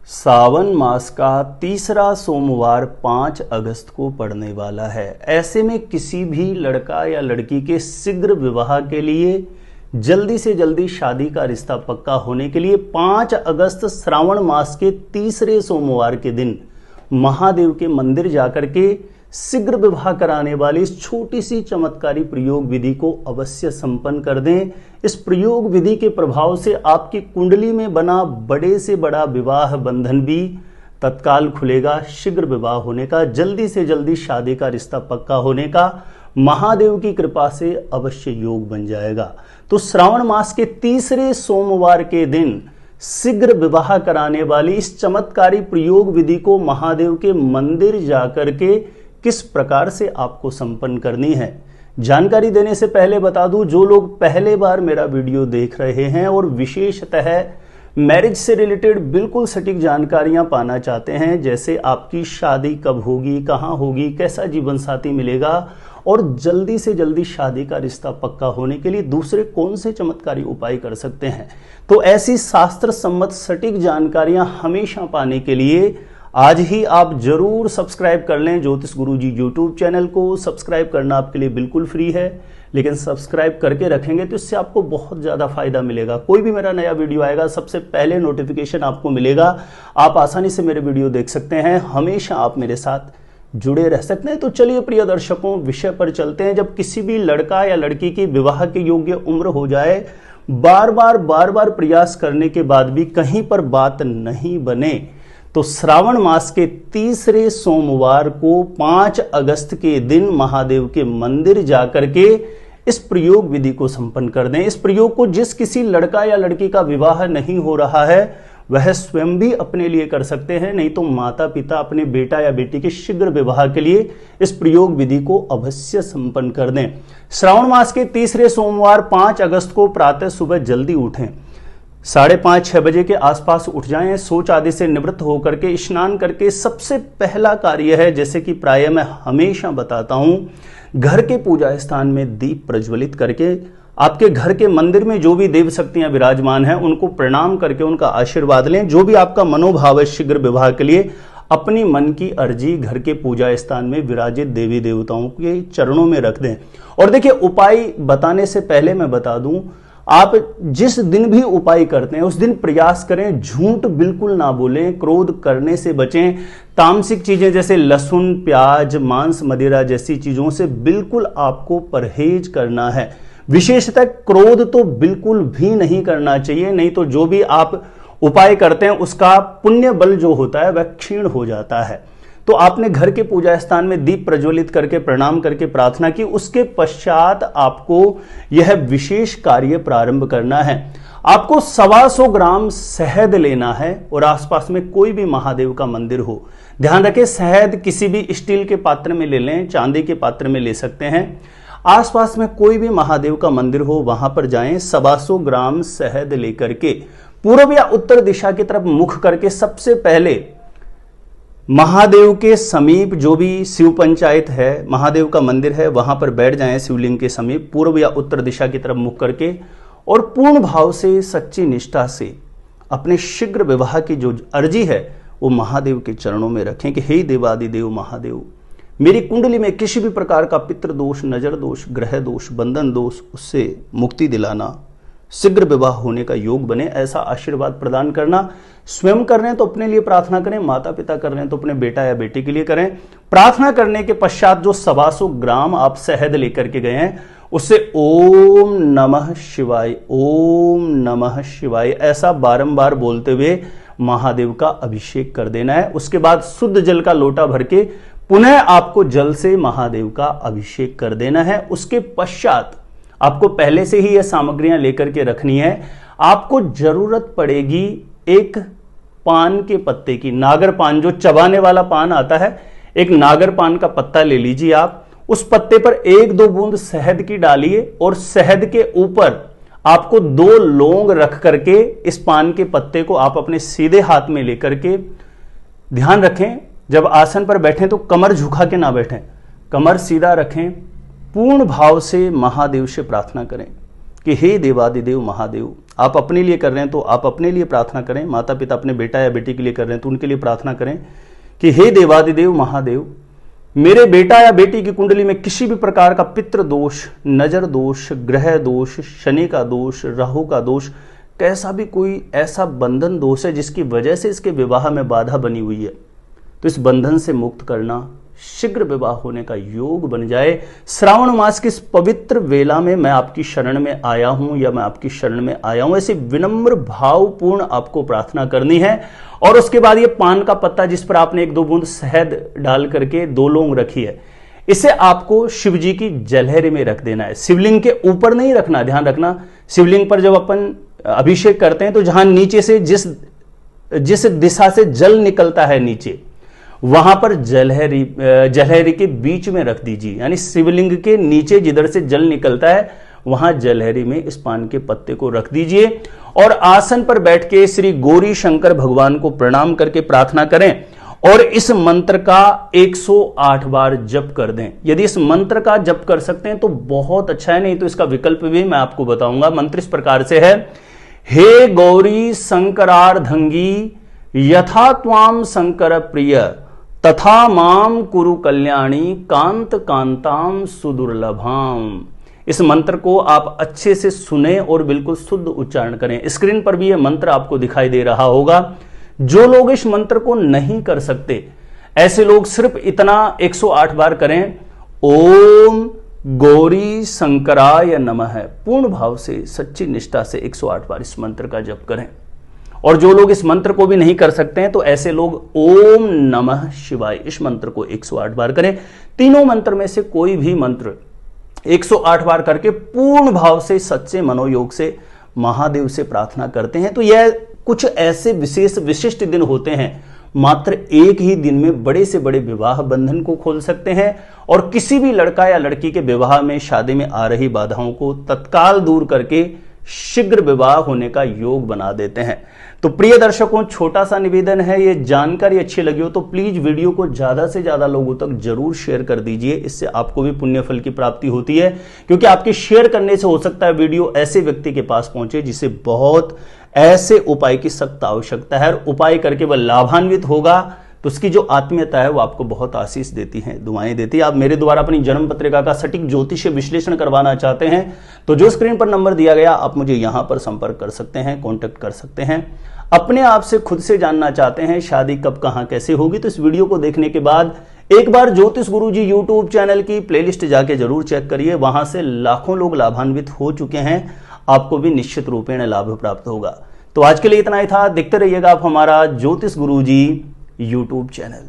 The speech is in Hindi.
सावन मास का तीसरा सोमवार 5 अगस्त को पड़ने वाला है। ऐसे में किसी भी लड़का या लड़की के शीघ्र विवाह के लिए, जल्दी से जल्दी शादी का रिश्ता पक्का होने के लिए 5 अगस्त श्रावण मास के तीसरे सोमवार के दिन महादेव के मंदिर जाकर के शीघ्र विवाह कराने वाली इस छोटी सी चमत्कारी प्रयोग विधि को अवश्य संपन्न कर दें। इस प्रयोग विधि के प्रभाव से आपकी कुंडली में बना बड़े से बड़ा विवाह बंधन भी तत्काल खुलेगा। शीघ्र विवाह होने का, जल्दी से जल्दी शादी का रिश्ता पक्का होने का महादेव की कृपा से अवश्य योग बन जाएगा। तो श्रावण मास के तीसरे सोमवार के दिन शीघ्र विवाह कराने वाली इस चमत्कारी प्रयोग विधि को महादेव के मंदिर जाकर के किस प्रकार से आपको संपन्न करनी है, जानकारी देने से पहले बता दूं, जो लोग पहले बार मेरा वीडियो देख रहे हैं और विशेषतः मैरिज से रिलेटेड बिल्कुल सटीक जानकारियां पाना चाहते हैं, जैसे आपकी शादी कब होगी, कहां होगी, कैसा जीवन साथी मिलेगा और जल्दी से जल्दी शादी का रिश्ता पक्का होने के लिए दूसरे कौन से चमत्कारी उपाय कर सकते हैं, तो ऐसी शास्त्र सम्मत सटीक जानकारियां हमेशा पाने के लिए आज ही आप जरूर सब्सक्राइब कर लें ज्योतिष गुरुजी यूट्यूब चैनल को। सब्सक्राइब करना आपके लिए बिल्कुल फ्री है, लेकिन सब्सक्राइब करके रखेंगे तो इससे आपको बहुत ज़्यादा फायदा मिलेगा। कोई भी मेरा नया वीडियो आएगा सबसे पहले नोटिफिकेशन आपको मिलेगा। आप आसानी से मेरे वीडियो देख सकते हैं, हमेशा आप मेरे साथ जुड़े रह सकते हैं। तो चलिए प्रिय दर्शकों, विषय पर चलते हैं। जब किसी भी लड़का या लड़की की विवाह के योग्य उम्र हो जाए, बार बार प्रयास करने के बाद भी कहीं पर बात नहीं बने, तो श्रावण मास के तीसरे सोमवार को 5 अगस्त के दिन महादेव के मंदिर जाकर के इस प्रयोग विधि को संपन्न कर दें। इस प्रयोग को जिस किसी लड़का या लड़की का विवाह नहीं हो रहा है वह स्वयं भी अपने लिए कर सकते हैं, नहीं तो माता पिता अपने बेटा या बेटी के शीघ्र विवाह के लिए इस प्रयोग विधि को अवश्य संपन्न कर दें। श्रावण मास के तीसरे सोमवार 5 अगस्त को प्रातः सुबह जल्दी उठें, 5:30-6 बजे के आसपास उठ जाएं। शौच आदि से निवृत्त होकर के स्नान करके सबसे पहला कार्य है, जैसे कि प्रायः मैं हमेशा बताता हूं, घर के पूजा स्थान में दीप प्रज्वलित करके आपके घर के मंदिर में जो भी देव शक्तियां विराजमान हैं उनको प्रणाम करके उनका आशीर्वाद लें। जो भी आपका मनोभाव है शीघ्र विवाह के लिए, अपनी मन की अर्जी घर के पूजा स्थान में विराजित देवी देवताओं के चरणों में रख दें। और देखिए, उपाय बताने से पहले मैं बता दूं, आप जिस दिन भी उपाय करते हैं उस दिन प्रयास करें झूठ बिल्कुल ना बोलें, क्रोध करने से बचें। तामसिक चीजें जैसे लहसुन, प्याज, मांस, मदिरा जैसी चीजों से बिल्कुल आपको परहेज करना है। विशेषतः क्रोध तो बिल्कुल भी नहीं करना चाहिए, नहीं तो जो भी आप उपाय करते हैं उसका पुण्य बल जो होता है वह क्षीण हो जाता है। तो आपने घर के पूजा स्थान में दीप प्रज्वलित करके प्रणाम करके प्रार्थना की, उसके पश्चात आपको यह विशेष कार्य प्रारंभ करना है। आपको 125 ग्राम शहद लेना है और आसपास में कोई भी महादेव का मंदिर हो, ध्यान रखें शहद किसी भी स्टील के पात्र में ले लें, चांदी के पात्र में ले सकते हैं। आसपास में कोई भी महादेव का मंदिर हो वहां पर जाएं, 125 ग्राम शहद लेकर के पूर्व या उत्तर दिशा की तरफ मुख करके सबसे पहले महादेव के समीप जो भी शिव पंचायत है, महादेव का मंदिर है, वहां पर बैठ जाएं शिवलिंग के समीप, पूर्व या उत्तर दिशा की तरफ मुख करके, और पूर्ण भाव से सच्ची निष्ठा से अपने शीघ्र विवाह की जो अर्जी है वो महादेव के चरणों में रखें कि हे देवादिदेव महादेव, मेरी कुंडली में किसी भी प्रकार का पितृ दोष, नजर दोष, ग्रह दोष, बंधन दोष, उससे मुक्ति दिलाना, शीघ्र विवाह होने का योग बने, ऐसा आशीर्वाद प्रदान करना। स्वयं कर रहे हैं तो अपने लिए प्रार्थना करें, माता पिता कर रहे हैं तो अपने बेटा या बेटी के लिए करें। प्रार्थना करने के पश्चात जो 125 ग्राम आप शहद लेकर के गए हैं उससे ओम नमः शिवाय, ओम नमः शिवाय ऐसा बारंबार बोलते हुए महादेव का अभिषेक कर देना है। उसके बाद शुद्ध जल का लोटा भर के पुनः आपको जल से महादेव का अभिषेक कर देना है। उसके पश्चात आपको पहले से ही यह सामग्रियां लेकर के रखनी है। आपको जरूरत पड़ेगी एक पान के पत्ते की, नागर पान जो चबाने वाला पान आता है, एक नागर पान का पत्ता ले लीजिए आप। उस पत्ते पर 1-2 बूंद शहद की डालिए और शहद के ऊपर आपको 2 लौंग रख करके इस पान के पत्ते को आप अपने सीधे हाथ में लेकर के, ध्यान रखें जब आसन पर बैठें तो कमर झुका के ना बैठें, कमर सीधा रखें। पूर्ण भाव से महादेव से प्रार्थना करें कि हे देवादिदेव महादेव, आप अपने लिए कर रहे हैं तो आप अपने लिए प्रार्थना करें, माता पिता अपने बेटा या बेटी के लिए कर रहे हैं तो उनके लिए प्रार्थना करें कि हे देवादिदेव महादेव, मेरे बेटा या बेटी की कुंडली में किसी भी प्रकार का पितृ दोष, नजर दोष, ग्रह दोष, शनि का दोष, राहु का दोष, कैसा भी कोई ऐसा बंधन दोष है जिसकी वजह से इसके विवाह में बाधा बनी हुई है, तो इस बंधन से मुक्त करना, शीघ्र विवाह होने का योग बन जाए। श्रावण मास की इस पवित्र वेला में मैं आपकी शरण में आया हूं या मैं आपकी शरण में आया हूं, ऐसे विनम्र भावपूर्ण आपको प्रार्थना करनी है। और उसके बाद ये पान का पत्ता जिस पर आपने 1-2 बूंद शहद डाल करके 2 लौंग रखी है, इसे आपको शिव जी की जलहरी में रख देना है। शिवलिंग के ऊपर नहीं रखना, ध्यान रखना। शिवलिंग पर जब अपन अभिषेक करते हैं तो जहां नीचे से जिस दिशा से जल निकलता है नीचे, वहां पर जलहरी के बीच में रख दीजिए, यानी शिवलिंग के नीचे जिधर से जल निकलता है वहां जलहरी में इस पान के पत्ते को रख दीजिए और आसन पर बैठ के श्री गौरी शंकर भगवान को प्रणाम करके प्रार्थना करें और इस मंत्र का 108 बार जप कर दें। यदि इस मंत्र का जप कर सकते हैं तो बहुत अच्छा है, नहीं तो इसका विकल्प भी मैं आपको बताऊंगा। मंत्र इस प्रकार से है, हे गौरी शंकरार्धंगी यथा त्वाम शंकर प्रिय तथा माम कुरु कल्याणी कांत कांताम सुदुर्लभाम। इस मंत्र को आप अच्छे से सुने और बिल्कुल शुद्ध उच्चारण करें। स्क्रीन पर भी यह मंत्र आपको दिखाई दे रहा होगा। जो लोग इस मंत्र को नहीं कर सकते, ऐसे लोग सिर्फ इतना 108 बार करें, ओम गौरी शंकराय नमः, पूर्ण भाव से सच्ची निष्ठा से 108 बार इस मंत्र का जप करें। और जो लोग इस मंत्र को भी नहीं कर सकते हैं तो ऐसे लोग ओम नमः शिवाय इस मंत्र को 108 बार करें। तीनों मंत्र में से कोई भी मंत्र 108 बार करके पूर्ण भाव से सच्चे मनोयोग से महादेव से प्रार्थना करते हैं तो यह कुछ ऐसे विशेष विशिष्ट दिन होते हैं, मात्र एक ही दिन में बड़े से बड़े विवाह बंधन को खोल सकते हैं और किसी भी लड़का या लड़की के विवाह में, शादी में आ रही बाधाओं को तत्काल दूर करके शीघ्र विवाह होने का योग बना देते हैं। तो प्रिय दर्शकों, छोटा सा निवेदन है, ये जानकारी अच्छी लगी हो तो प्लीज वीडियो को ज्यादा से ज्यादा लोगों तक जरूर शेयर कर दीजिए। इससे आपको भी पुण्य फल की प्राप्ति होती है, क्योंकि आपके शेयर करने से हो सकता है वीडियो ऐसे व्यक्ति के पास पहुंचे जिसे बहुत ऐसे उपाय की सख्त आवश्यकता है और उपाय करके वह लाभान्वित होगा तो उसकी जो आत्मीयता है वो आपको बहुत आशीष देती है, दुआएं देती है। आप मेरे द्वारा अपनी जन्म पत्रिका का सटीक ज्योतिषीय विश्लेषण करवाना चाहते हैं तो जो स्क्रीन पर नंबर दिया गया आप मुझे यहां पर संपर्क कर सकते हैं, कांटेक्ट कर सकते हैं। अपने आप से खुद से जानना चाहते हैं शादी कब कहां कैसे होगी तो इस वीडियो को देखने के बाद एक बार ज्योतिष गुरुजी यूट्यूब चैनल की प्लेलिस्ट जाके जरूर चेक करिए, वहां से लाखों लोग लाभान्वित हो चुके हैं, आपको भी निश्चित रूपेण लाभ प्राप्त होगा। तो आज के लिए इतना ही था। देखते रहिएगा आप हमारा ज्योतिष गुरुजी यूट्यूब चैनल।